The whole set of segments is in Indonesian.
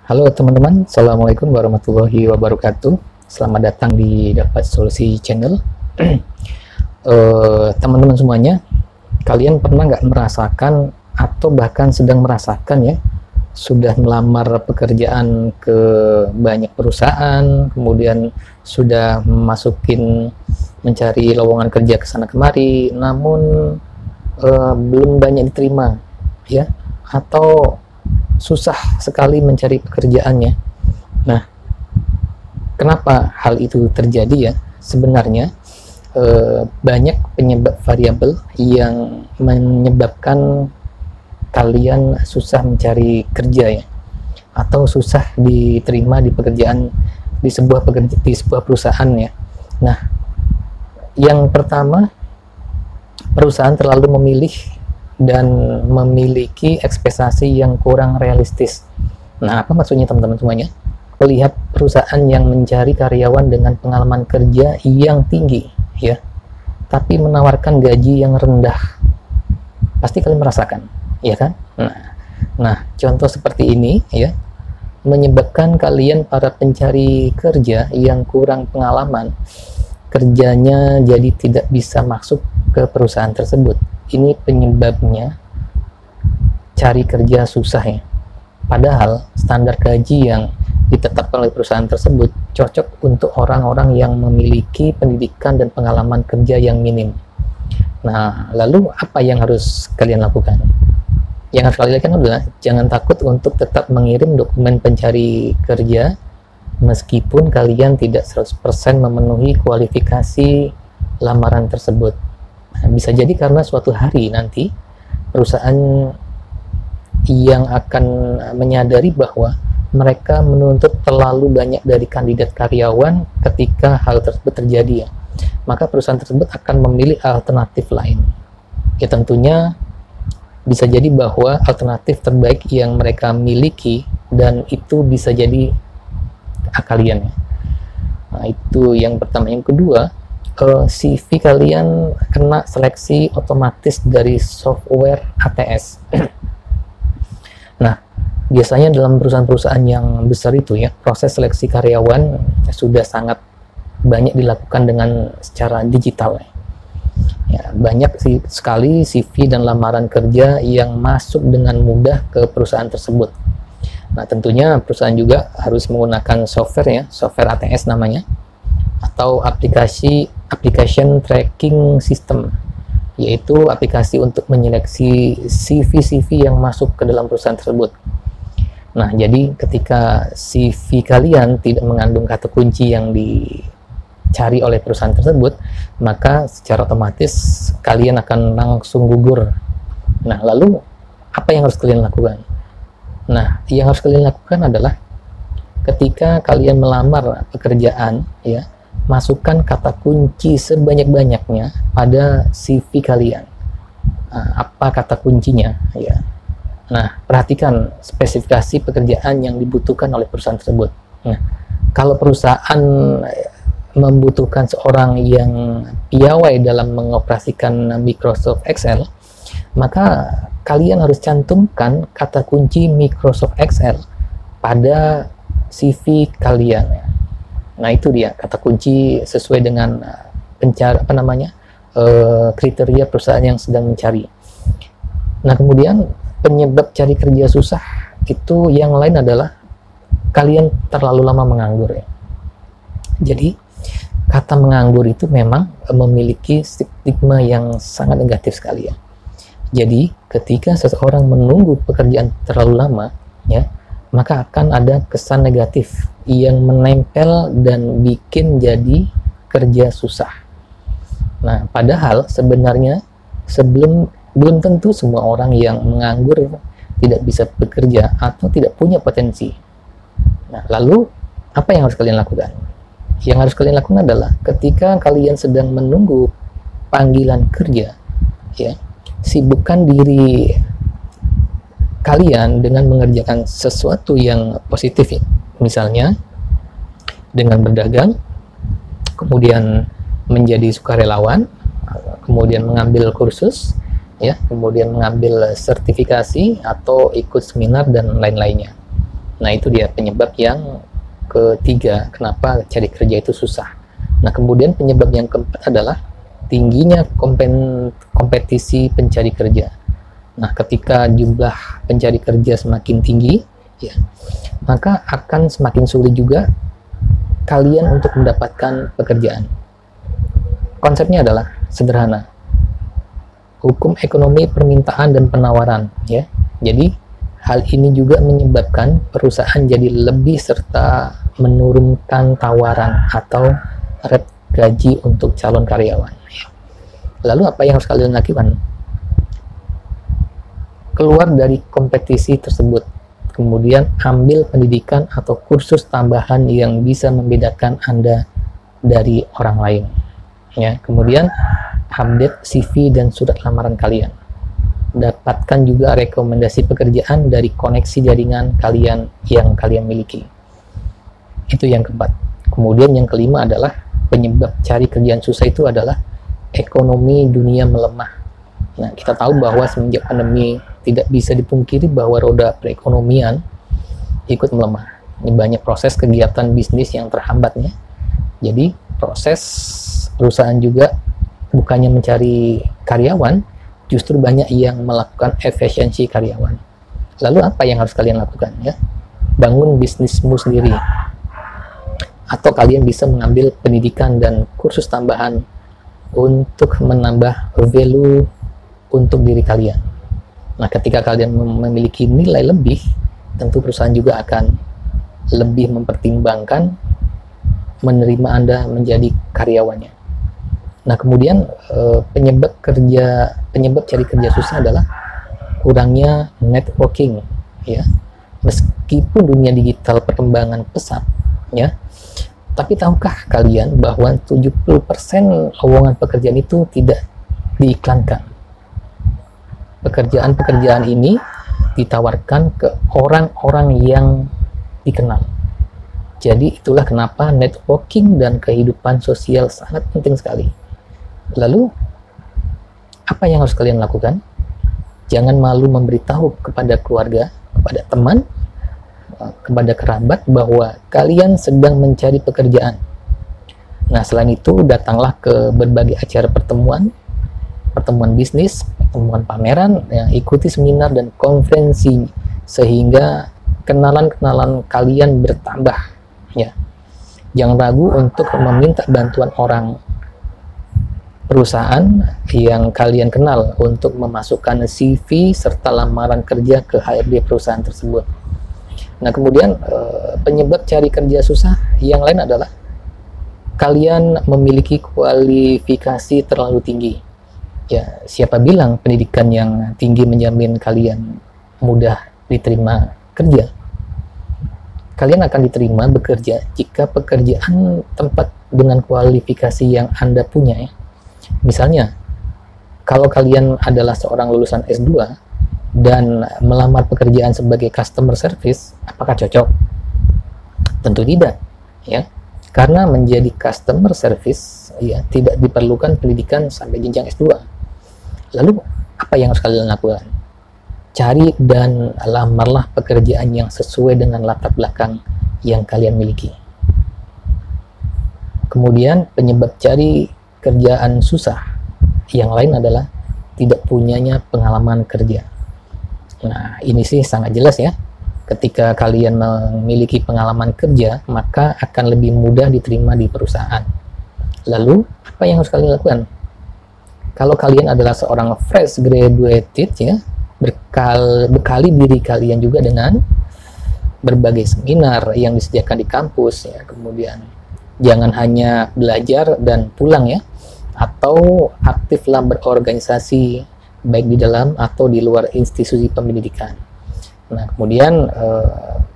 Halo teman-teman, Assalamualaikum warahmatullahi wabarakatuh. Selamat datang di Dapat Solusi Channel. Teman-teman semuanya, kalian pernah nggak merasakan atau bahkan sedang merasakan ya, sudah melamar pekerjaan ke banyak perusahaan, kemudian sudah mencari lowongan kerja ke sana kemari, namun belum banyak diterima ya, atau susah sekali mencari pekerjaannya. Nah, kenapa hal itu terjadi ya? Sebenarnya banyak penyebab variabel yang menyebabkan kalian susah mencari kerja ya, atau susah diterima di pekerjaan di sebuah perusahaan ya. Nah, yang pertama, perusahaan terlalu memilih dan memiliki ekspektasi yang kurang realistis. Nah, apa maksudnya teman-teman semuanya? Melihat perusahaan yang mencari karyawan dengan pengalaman kerja yang tinggi, ya, tapi menawarkan gaji yang rendah. Pasti kalian merasakan, ya kan? Nah, contoh seperti ini, ya, menyebabkan kalian para pencari kerja yang kurang pengalaman, kerjanya jadi tidak bisa masuk ke perusahaan tersebut. Ini penyebabnya cari kerja susah ya. Padahal standar gaji yang ditetapkan oleh perusahaan tersebut cocok untuk orang-orang yang memiliki pendidikan dan pengalaman kerja yang minim. Nah, lalu apa yang harus kalian lakukan? Yang harus kalian lakukan adalah jangan takut untuk tetap mengirim dokumen pencari kerja meskipun kalian tidak 100% memenuhi kualifikasi lamaran tersebut. Bisa jadi karena suatu hari nanti perusahaan yang akan menyadari bahwa mereka menuntut terlalu banyak dari kandidat karyawan ketika hal tersebut terjadi ya. Maka perusahaan tersebut akan memilih alternatif lain. Ya tentunya bisa jadi bahwa alternatif terbaik yang mereka miliki dan itu bisa jadi kalian ya. Nah, itu yang pertama. Yang kedua, CV kalian kena seleksi otomatis dari software ATS. Nah, biasanya dalam perusahaan-perusahaan yang besar itu ya, proses seleksi karyawan sudah sangat banyak dilakukan dengan secara digital. Ya, banyak sekali CV dan lamaran kerja yang masuk dengan mudah ke perusahaan tersebut. Nah, tentunya perusahaan juga harus menggunakan software ya, software ATS namanya, atau application tracking system, yaitu aplikasi untuk menyeleksi CV yang masuk ke dalam perusahaan tersebut. Nah, jadi ketika CV kalian tidak mengandung kata kunci yang dicari oleh perusahaan tersebut, maka secara otomatis kalian akan langsung gugur. Nah, lalu apa yang harus kalian lakukan? Nah, yang harus kalian lakukan adalah ketika kalian melamar pekerjaan ya, masukkan kata kunci sebanyak-banyaknya pada CV kalian. Apa kata kuncinya ya? Nah, perhatikan spesifikasi pekerjaan yang dibutuhkan oleh perusahaan tersebut. Nah, kalau perusahaan membutuhkan seorang yang piawai dalam mengoperasikan Microsoft Excel, maka kalian harus cantumkan kata kunci Microsoft Excel pada CV kalian ya. Nah, itu dia kata kunci sesuai dengan kriteria perusahaan yang sedang mencari. Nah, kemudian penyebab cari kerja susah itu yang lain adalah kalian terlalu lama menganggur ya. Jadi kata menganggur itu memang memiliki stigma yang sangat negatif sekali ya. Jadi ketika seseorang menunggu pekerjaan terlalu lama ya, maka akan ada kesan negatif yang menempel dan bikin jadi kerja susah. Nah, padahal sebenarnya belum tentu semua orang yang menganggur tidak bisa bekerja atau tidak punya potensi. Nah, lalu apa yang harus kalian lakukan? Yang harus kalian lakukan adalah ketika kalian sedang menunggu panggilan kerja, ya, sibukkan diri kalian dengan mengerjakan sesuatu yang positif ya. Misalnya dengan berdagang, kemudian menjadi sukarelawan, kemudian mengambil kursus ya, kemudian mengambil sertifikasi atau ikut seminar dan lain-lainnya. Nah, itu dia penyebab yang ketiga kenapa cari kerja itu susah. Nah, kemudian penyebab yang keempat adalah tingginya kompetisi pencari kerja. Nah, ketika jumlah pencari kerja semakin tinggi, ya, maka akan semakin sulit juga kalian untuk mendapatkan pekerjaan. Konsepnya adalah sederhana. Hukum ekonomi permintaan dan penawaran, ya. Jadi, hal ini juga menyebabkan perusahaan jadi lebih serta menurunkan tawaran atau rate gaji untuk calon karyawan. Lalu apa yang harus kalian lakukan? Keluar dari kompetisi tersebut, kemudian ambil pendidikan atau kursus tambahan yang bisa membedakan Anda dari orang lain. Ya, kemudian update CV dan surat lamaran kalian. Dapatkan juga rekomendasi pekerjaan dari koneksi jaringan kalian yang kalian miliki. Itu yang keempat. Kemudian yang kelima adalah penyebab cari kerjaan susah itu adalah ekonomi dunia melemah. Nah, kita tahu bahwa semenjak pandemi tidak bisa dipungkiri bahwa roda perekonomian ikut melemah. Ini banyak proses kegiatan bisnis yang terhambatnya. Jadi, proses perusahaan juga bukannya mencari karyawan, justru banyak yang melakukan efisiensi karyawan. Lalu apa yang harus kalian lakukan, ya? Bangun bisnismu sendiri. Atau kalian bisa mengambil pendidikan dan kursus tambahan untuk menambah value untuk diri kalian. Nah, ketika kalian memiliki nilai lebih, tentu perusahaan juga akan lebih mempertimbangkan menerima Anda menjadi karyawannya. Nah, kemudian penyebab cari kerja susah adalah kurangnya networking, ya. Meskipun dunia digital perkembangan pesat, ya, tapi tahukah kalian bahwa 70% lowongan pekerjaan itu tidak diiklankan? Pekerjaan-pekerjaan ini ditawarkan ke orang-orang yang dikenal. Jadi itulah kenapa networking dan kehidupan sosial sangat penting sekali. Lalu, apa yang harus kalian lakukan? Jangan malu memberitahu kepada keluarga, kepada teman, kepada kerabat bahwa kalian sedang mencari pekerjaan. Nah, selain itu, datanglah ke berbagai acara pertemuan bisnis, pertemuan pameran, ya, ikuti seminar dan konferensi sehingga kenalan-kenalan kalian bertambah, ya. Jangan ragu untuk meminta bantuan orang perusahaan yang kalian kenal untuk memasukkan CV serta lamaran kerja ke HRD perusahaan tersebut. Nah, kemudian penyebab cari kerja susah yang lain adalah kalian memiliki kualifikasi terlalu tinggi. Ya, siapa bilang pendidikan yang tinggi menjamin kalian mudah diterima kerja? Kalian akan diterima bekerja jika pekerjaan tempat dengan kualifikasi yang Anda punya, ya. Misalnya, kalau kalian adalah seorang lulusan S2 dan melamar pekerjaan sebagai customer service, apakah cocok? Tentu tidak, ya. Karena menjadi customer service, ya, tidak diperlukan pendidikan sampai jenjang S2. Lalu, apa yang harus kalian lakukan? Cari dan lamarlah pekerjaan yang sesuai dengan latar belakang yang kalian miliki. Kemudian, penyebab cari kerjaan susah yang lain adalah tidak punyanya pengalaman kerja. Nah, ini sih sangat jelas, ya. Ketika kalian memiliki pengalaman kerja, maka akan lebih mudah diterima di perusahaan. Lalu, apa yang harus kalian lakukan? Kalau kalian adalah seorang fresh graduated, ya, bekali diri kalian juga dengan berbagai seminar yang disediakan di kampus, ya. Kemudian jangan hanya belajar dan pulang, ya, atau aktiflah berorganisasi baik di dalam atau di luar institusi pendidikan. Nah, kemudian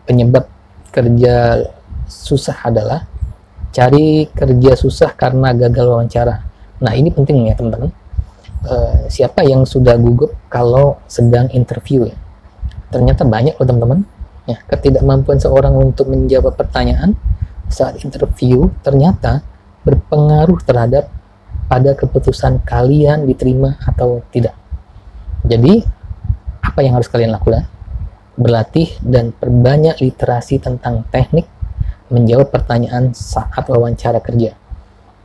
penyebab kerja susah adalah cari kerja susah karena gagal wawancara. Nah, ini penting, ya, teman-teman. Siapa yang sudah gugup kalau sedang interview, ya? Ternyata banyak loh, teman-teman, ya, ketidakmampuan seorang untuk menjawab pertanyaan saat interview ternyata berpengaruh terhadap pada keputusan kalian diterima atau tidak. Jadi, apa yang harus kalian lakukan? berlatih dan perbanyak literasi tentang teknik menjawab pertanyaan saat wawancara kerja.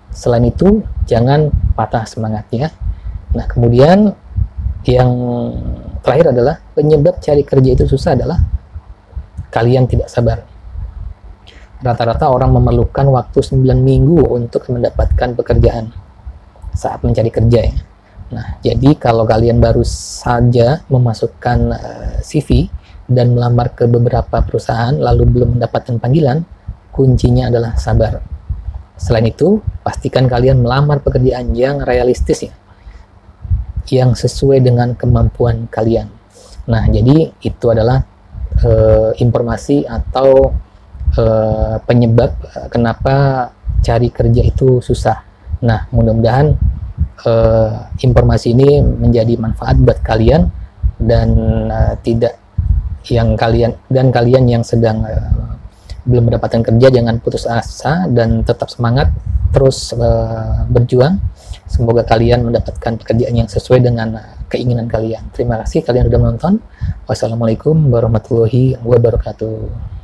Selain itu, jangan patah semangat ya. Nah, kemudian yang terakhir adalah penyebab cari kerja itu susah adalah kalian tidak sabar. Rata-rata orang memerlukan waktu 9 minggu untuk mendapatkan pekerjaan saat mencari kerja ya. Nah, jadi kalau kalian baru saja memasukkan CV dan melamar ke beberapa perusahaan lalu belum mendapatkan panggilan, kuncinya adalah sabar. Selain itu, pastikan kalian melamar pekerjaan yang realistis ya, yang sesuai dengan kemampuan kalian. Nah, jadi itu adalah informasi atau penyebab kenapa cari kerja itu susah. Nah, mudah-mudahan informasi ini menjadi manfaat buat kalian dan tidak yang kalian yang sedang belum mendapatkan kerja, jangan putus asa dan tetap semangat terus berjuang. Semoga kalian mendapatkan pekerjaan yang sesuai dengan keinginan kalian. Terima kasih kalian sudah menonton. Wassalamualaikum warahmatullahi wabarakatuh.